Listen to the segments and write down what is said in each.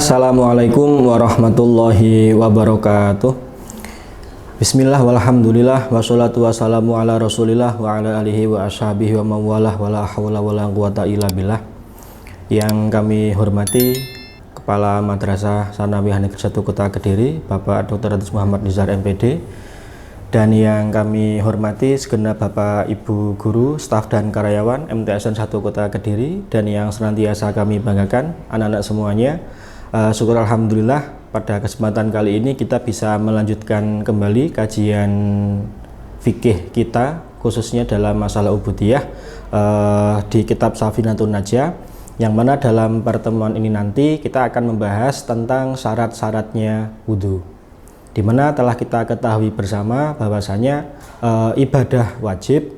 Assalamualaikum warahmatullahi wabarakatuh. Bismillah walhamdulillah wassalatu wassalamu ala rasulillah wa ala alihi wa ashabihi wa mawalah wa la hawla wa la quwata illa billah. Yang kami hormati Kepala Madrasah Sanawiyah Negeri 1 Kota Kediri, Bapak Dr. Adis Muhammad Nizar MPD, dan yang kami hormati segenap Bapak Ibu guru, staf dan karyawan MTSN 1 Kota Kediri, dan yang senantiasa kami banggakan anak-anak semuanya. Syukur alhamdulillah pada kesempatan kali ini kita bisa melanjutkan kembali kajian fikih kita, khususnya dalam masalah ubudiyah di kitab Safinatun Najah, yang mana dalam pertemuan ini nanti kita akan membahas tentang syarat-syaratnya wudhu, di mana telah kita ketahui bersama bahwasanya ibadah wajib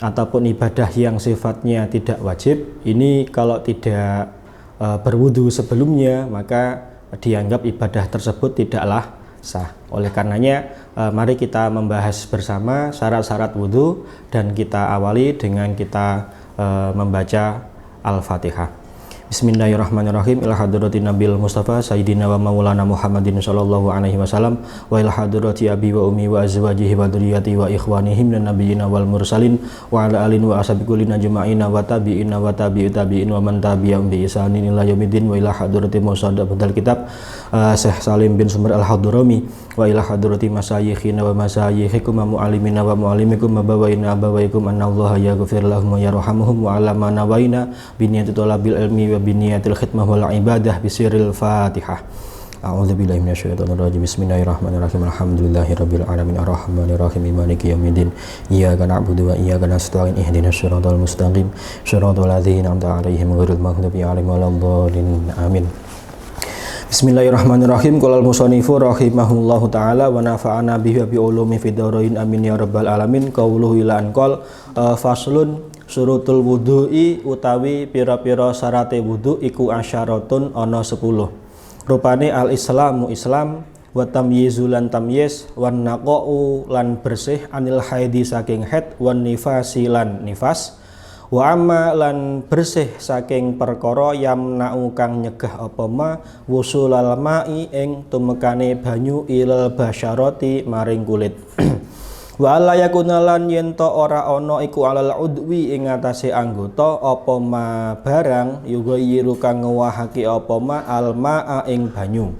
ataupun ibadah yang sifatnya tidak wajib ini kalau tidak berwudu sebelumnya maka dianggap ibadah tersebut tidaklah sah. Oleh karenanya mari kita membahas bersama syarat-syarat wudu, dan kita awali dengan kita membaca Al-Fatihah. Bismillahirrahmanirrahim. Ila hadratin Nabil Mustafa Sayyidina wa Maulana Muhammadin sallallahu alaihi wasallam wa ila hadrati abi wa ummi wa azwajihi wa dzurriyyati wa ikhwanihim dan nabiyina wal mursalin wa ala alin wa ashabikulina juma'ina wa tabi'ina wa tabi'in wa man tabi'ahum bi ihsanin ila yaumiddin wa ila hadrati musaddaq badal kitab Syekh Salim bin Sumar Al-Hadrami wa ila hadrati masyayikhina wa masyayikhikum wa mu'allimina wa mu'allimikum wa bawaina abawaikum annallaha yaghfir lahum wa yarhamuhum wa ala ma nawaina bi niyyati talabil ilmi wa biniyatil khidmah wal ibadah bisiril Fatihah. A'udzubillahi minasyaitonir rajim. Bismillahirrahmanirrahim. Alhamdulillahirabbil alamin arrahmanir rahim maliki yaumiddin. Iyyaka na'budu wa iyyaka nasta'in ihdinas siratal mustaqim siratal ladzina an'amta 'alaihim ghairil maghdubi 'alaihim waladdallin. Amin. Bismillahirrahmanirrahim. Qolal musannifu rahimahullahu taala wa nafa'ana bihi wa bi ulumi fid dharain amin ya rabbal alamin. Qauluhu ila anqal faslun surutul wudu'i utawi pira-pira syarate wudu iku asyaratun ana 10. Rupane al-islamu Islam, wa tamyizu lan tamyiz, wan naqa'u lan bersih, anil haidi saking haid, wan nifasi lan nifas, wa amma lan bersih saking perkara yamna'u kang nyegah apa ma wusulal ma'i ing tumekane banyu ilal basyarati maring kulit. Wa alla yakuna lan yen to ora ana iku alal udwi ing atase anggota apa ma barang yughayyiru kang ngewahake apa ma al ma'a ing banyu.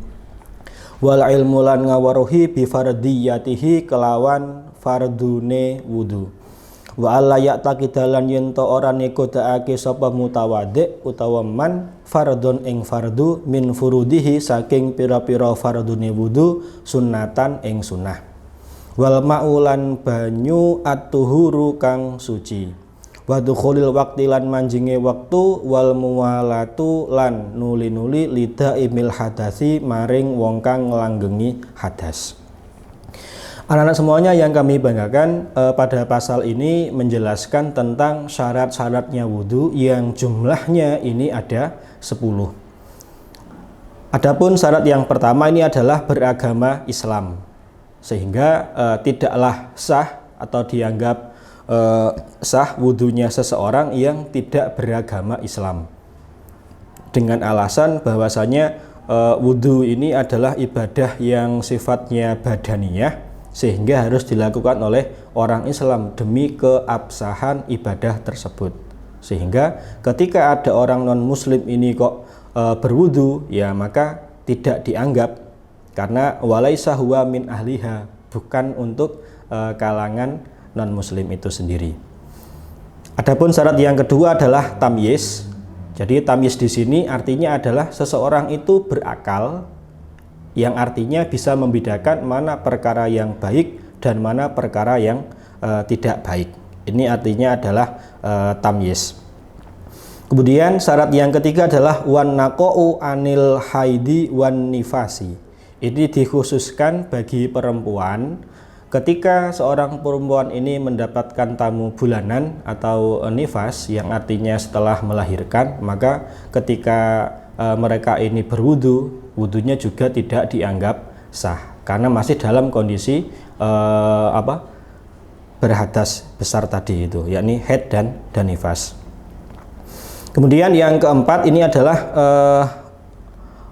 Wal ilmu lan ngawaruhi bi fardiyatihi kelawan fardune wudu. Wa alla ya'taqidalan yen to ora nekodake sapa mutawaddi utawa man fardhon ing fardu min furudihi saking pira-pira fardune wudu sunnatan ing sunnah. Wal ma'ulan banyu at-tuhuru kang suci, wa dukhulil waqti lan manjinge waktu, wal muwalatu lan nuli-nuli lidaimil hadasi maring wong kang nglanggengi hadas. Anak-anak semuanya yang kami banggakan, pada pasal ini menjelaskan tentang syarat-syaratnya wudu yang jumlahnya ini ada 10. Adapun syarat yang pertama ini adalah beragama Islam, sehingga tidaklah sah atau dianggap sah wudunya seseorang yang tidak beragama Islam, dengan alasan bahwasanya wudu ini adalah ibadah yang sifatnya badaniyah, sehingga harus dilakukan oleh orang Islam demi keabsahan ibadah tersebut. Sehingga ketika ada orang non muslim ini kok berwudu, ya maka tidak dianggap, karena walaisa huwa min ahliha, bukan untuk kalangan non muslim itu sendiri. Adapun syarat yang kedua adalah tamyiz. Jadi tamyiz di sini artinya adalah seseorang itu berakal, yang artinya bisa membedakan mana perkara yang baik dan mana perkara yang tidak baik. Ini artinya adalah tamyiz. Kemudian syarat yang ketiga adalah wan naqa'u anil haidi wan nifasi. Ini dikhususkan bagi perempuan ketika seorang perempuan ini mendapatkan tamu bulanan atau nifas, yang artinya setelah melahirkan, maka ketika mereka ini berwudu, wudunya juga tidak dianggap sah karena masih dalam kondisi berhadas besar tadi itu, yakni haid dan nifas. Kemudian yang keempat ini adalah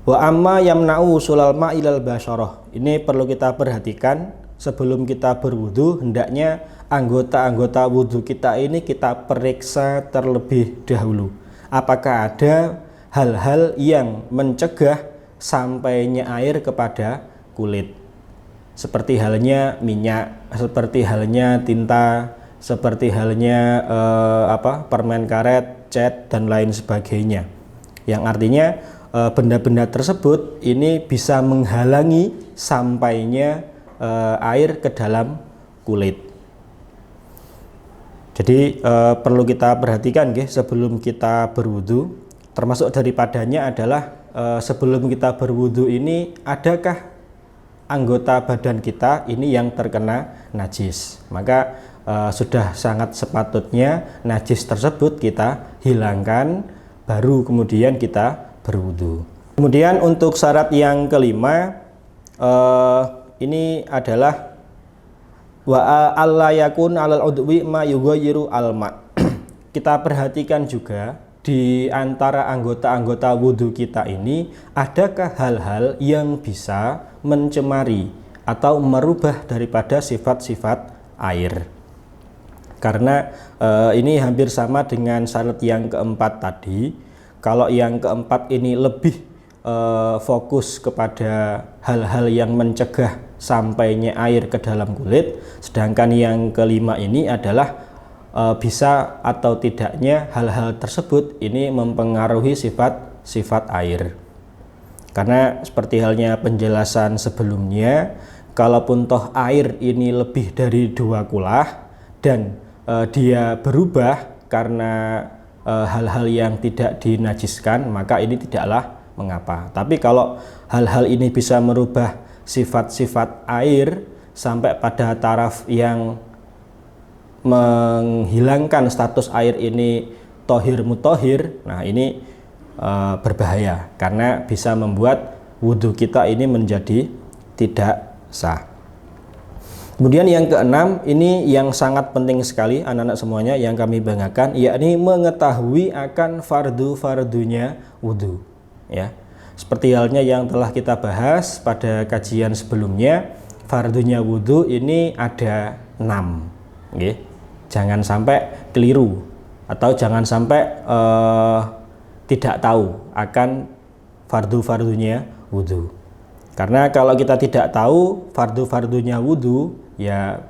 Wa amma yamna'u usulal ma'ilal basyarah. Ini perlu kita perhatikan sebelum kita berwudu, hendaknya anggota-anggota wudu kita ini kita periksa terlebih dahulu. Apakah ada hal-hal yang mencegah sampainya air kepada kulit? Seperti halnya minyak, seperti halnya tinta, seperti halnya permen karet, cat dan lain sebagainya. Yang artinya benda-benda tersebut ini bisa menghalangi sampainya air ke dalam kulit. Jadi perlu kita perhatikan sebelum kita berwudu. Termasuk daripadanya adalah sebelum kita berwudu ini, adakah anggota badan kita ini yang terkena najis? Maka sudah sangat sepatutnya najis tersebut kita hilangkan, baru kemudian kita berwudu. Kemudian untuk syarat yang kelima, ini adalah wa alla yakun alal udwi ma yughayyiru alma. Kita perhatikan juga di antara anggota-anggota wudhu kita ini, adakah hal-hal yang bisa mencemari atau merubah daripada sifat-sifat air. Karena ini hampir sama dengan syarat yang keempat tadi. Kalau yang keempat ini lebih fokus kepada hal-hal yang mencegah sampainya air ke dalam kulit, sedangkan yang kelima ini adalah bisa atau tidaknya hal-hal tersebut ini mempengaruhi sifat air. Karena seperti halnya penjelasan sebelumnya, kalaupun toh air ini lebih dari 2 kulah dan dia berubah karena hal-hal yang tidak dinajiskan, maka ini tidaklah mengapa. Tapi kalau hal-hal ini bisa merubah sifat-sifat air sampai pada taraf yang menghilangkan status air ini tohir mutohir, nah ini berbahaya karena bisa membuat wudhu kita ini menjadi tidak sah. Kemudian yang keenam, ini yang sangat penting sekali anak-anak semuanya yang kami banggakan, yakni mengetahui akan fardu-fardunya wudhu. Ya, seperti halnya yang telah kita bahas pada kajian sebelumnya, fardunya wudhu ini ada 6. Okay. Jangan sampai keliru atau jangan sampai tidak tahu akan fardu-fardunya wudhu. Karena kalau kita tidak tahu fardu-fardunya wudhu, ya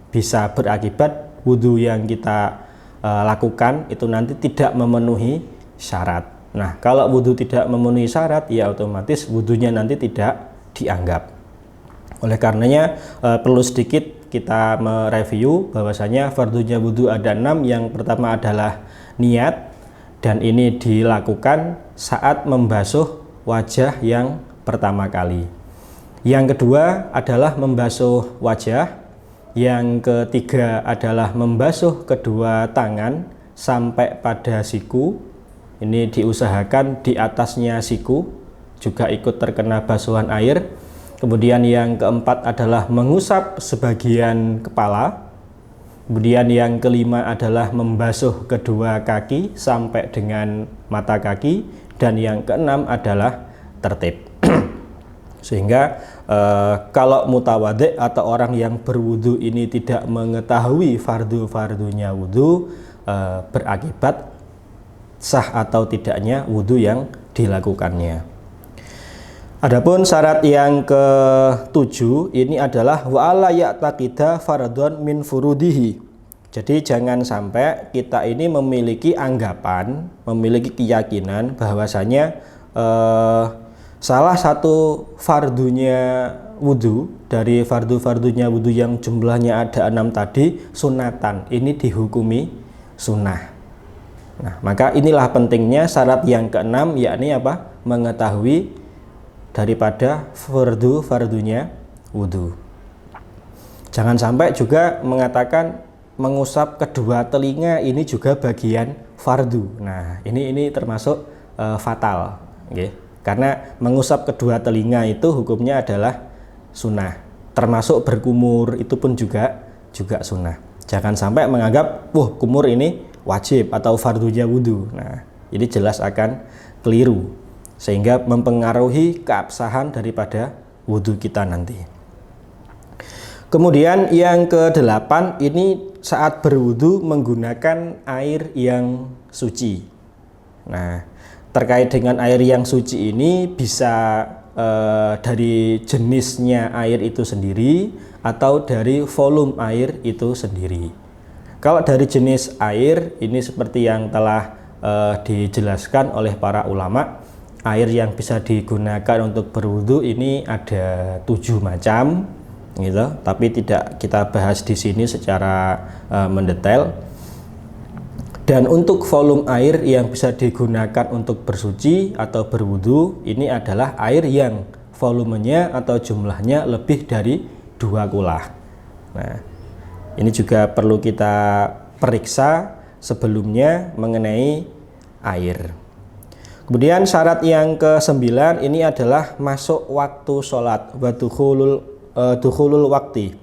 bisa berakibat wudhu yang kita lakukan itu nanti tidak memenuhi syarat. Nah, kalau wudhu tidak memenuhi syarat, ya otomatis wudhunya nanti tidak dianggap. Oleh karenanya perlu sedikit kita mereview bahwasanya fardunya wudhu ada 6. Yang pertama adalah niat, dan ini dilakukan saat membasuh wajah yang pertama kali. Yang kedua adalah membasuh wajah. Yang ketiga adalah membasuh kedua tangan sampai pada siku. Ini diusahakan di atasnya siku juga ikut terkena basuhan air. Kemudian yang keempat adalah mengusap sebagian kepala. Kemudian yang kelima adalah membasuh kedua kaki sampai dengan mata kaki. Dan yang keenam adalah tertib. Sehingga kalau mutawadhi atau orang yang berwudu ini tidak mengetahui fardu-fardunya wudu, berakibat sah atau tidaknya wudhu yang dilakukannya. Adapun syarat yang ke-7 ini adalah wa alla ya'taqida fardhon min furudihi. Jadi jangan sampai kita ini memiliki anggapan, memiliki keyakinan bahwasanya salah satu fardunya wudhu dari fardu-fardunya wudhu yang jumlahnya ada 6 tadi sunatan, ini dihukumi sunnah. Nah, maka inilah pentingnya syarat yang keenam, yakni apa? Mengetahui daripada fardunya wudhu. Jangan sampai juga mengatakan mengusap kedua telinga ini juga bagian fardu. Nah, ini termasuk fatal, okay? Karena mengusap kedua telinga itu hukumnya adalah sunnah. Termasuk berkumur itu pun juga sunnah. Jangan sampai menganggap, wah kumur ini wajib atau fardunya wudhu. Nah, ini jelas akan keliru. sehingga mempengaruhi keabsahan daripada wudhu kita nanti. Kemudian yang ke-8 ini saat berwudhu menggunakan air yang suci. Nah, terkait dengan air yang suci ini bisa dari jenisnya air itu sendiri atau dari volume air itu sendiri. Kalau dari jenis air ini seperti yang telah dijelaskan oleh para ulama, air yang bisa digunakan untuk berwudu ini ada 7 macam, gitu. Tapi tidak kita bahas di sini secara mendetail. Dan untuk volume air yang bisa digunakan untuk bersuci atau berwudu ini adalah air yang volumenya atau jumlahnya lebih dari 2 kulah. Nah, ini juga perlu kita periksa sebelumnya mengenai air. Kemudian syarat yang ke-9 ini adalah masuk waktu sholat, wa dukhulul wakti,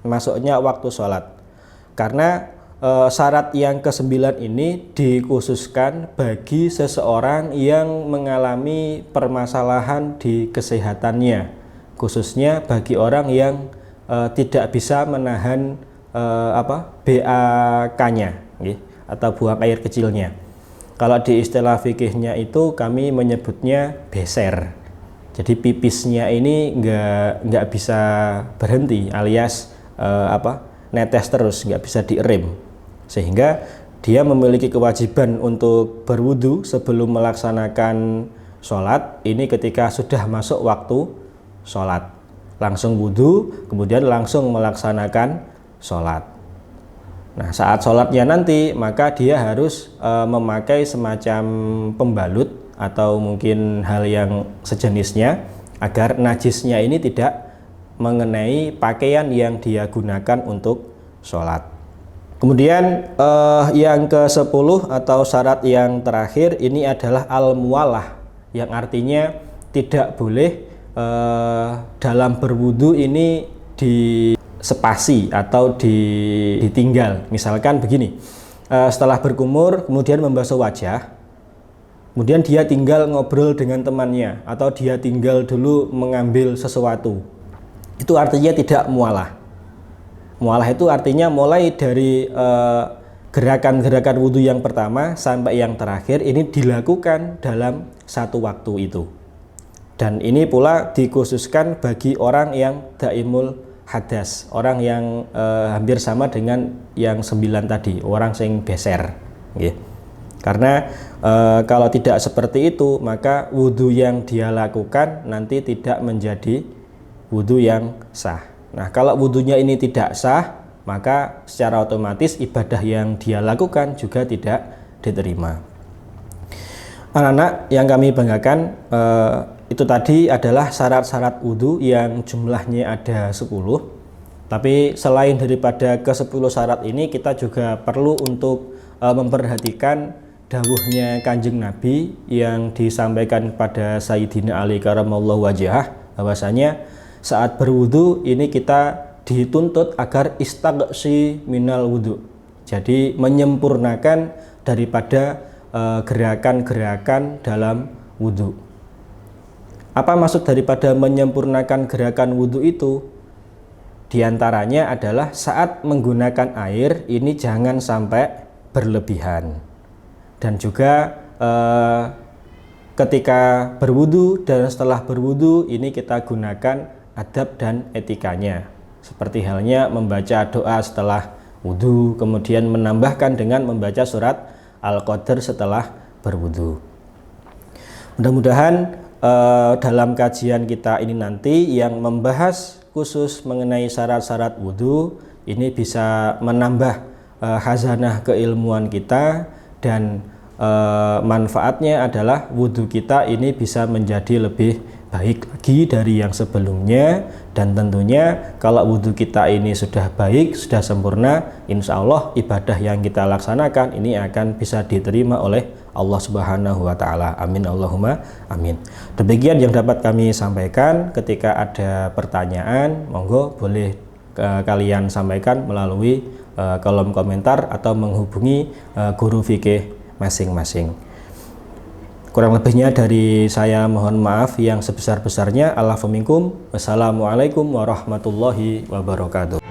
masuknya waktu sholat. Karena syarat yang ke-9 ini dikhususkan bagi seseorang yang mengalami permasalahan di kesehatannya, khususnya bagi orang yang tidak bisa menahan BAK-nya atau buang air kecilnya. Kalau di istilah fikihnya itu kami menyebutnya beser. Jadi pipisnya ini nggak bisa berhenti, alias netes terus, nggak bisa direm. Sehingga dia memiliki kewajiban untuk berwudu sebelum melaksanakan sholat. Ini ketika sudah masuk waktu sholat, langsung wudu, kemudian langsung melaksanakan sholat. Nah, saat sholatnya nanti maka dia harus memakai semacam pembalut atau mungkin hal yang sejenisnya agar najisnya ini tidak mengenai pakaian yang dia gunakan untuk sholat. Kemudian yang ke-10 atau syarat yang terakhir ini adalah al-muwalah, yang artinya tidak boleh dalam berwudu ini disepasi atau ditinggal. Misalkan begini, setelah berkumur kemudian membasuh wajah, kemudian dia tinggal ngobrol dengan temannya atau dia tinggal dulu mengambil sesuatu, itu artinya tidak muwalah. Muwalah itu artinya mulai dari gerakan-gerakan wudhu yang pertama sampai yang terakhir ini dilakukan dalam satu waktu itu. Dan ini pula dikhususkan bagi orang yang daimul hadas, orang yang hampir sama dengan yang 9 tadi, orang yang beser. Karena kalau tidak seperti itu maka wudhu yang dia lakukan nanti tidak menjadi wudhu yang sah. Nah, kalau wudhunya ini tidak sah, maka secara otomatis ibadah yang dia lakukan juga tidak diterima. Anak-anak yang kami banggakan, itu tadi adalah syarat-syarat wudhu yang jumlahnya ada 10. Tapi selain daripada ke-10 syarat ini, kita juga perlu untuk memperhatikan dawuhnya Kanjeng Nabi yang disampaikan kepada Sayyidina Ali karamallahu wajhah, bahwasanya saat berwudu ini kita dituntut agar istaghsi minal wudu. Jadi menyempurnakan daripada gerakan-gerakan dalam wudu. Apa maksud daripada menyempurnakan gerakan wudu itu? Di antaranya adalah saat menggunakan air ini jangan sampai berlebihan. Dan juga ketika berwudu dan setelah berwudu ini kita gunakan adab dan etikanya, seperti halnya membaca doa setelah wudhu, kemudian menambahkan dengan membaca surat Al-Qadr setelah berwudhu. Mudah-mudahan dalam kajian kita ini nanti yang membahas khusus mengenai syarat-syarat wudhu ini bisa menambah khazanah keilmuan kita, dan manfaatnya adalah wudhu kita ini bisa menjadi lebih baik lagi dari yang sebelumnya. Dan tentunya kalau wudhu kita ini sudah baik, sudah sempurna, insya Allah ibadah yang kita laksanakan ini akan bisa diterima oleh Allah Subhanahu wa Ta'ala. Amin Allahumma amin. Demikian yang dapat kami sampaikan. Ketika ada pertanyaan, monggo boleh kalian sampaikan melalui kolom komentar atau menghubungi guru fikih masing-masing. Kurang lebihnya dari saya mohon maaf yang sebesar-besarnya. Afu minkum. Wassalamualaikum warahmatullahi wabarakatuh.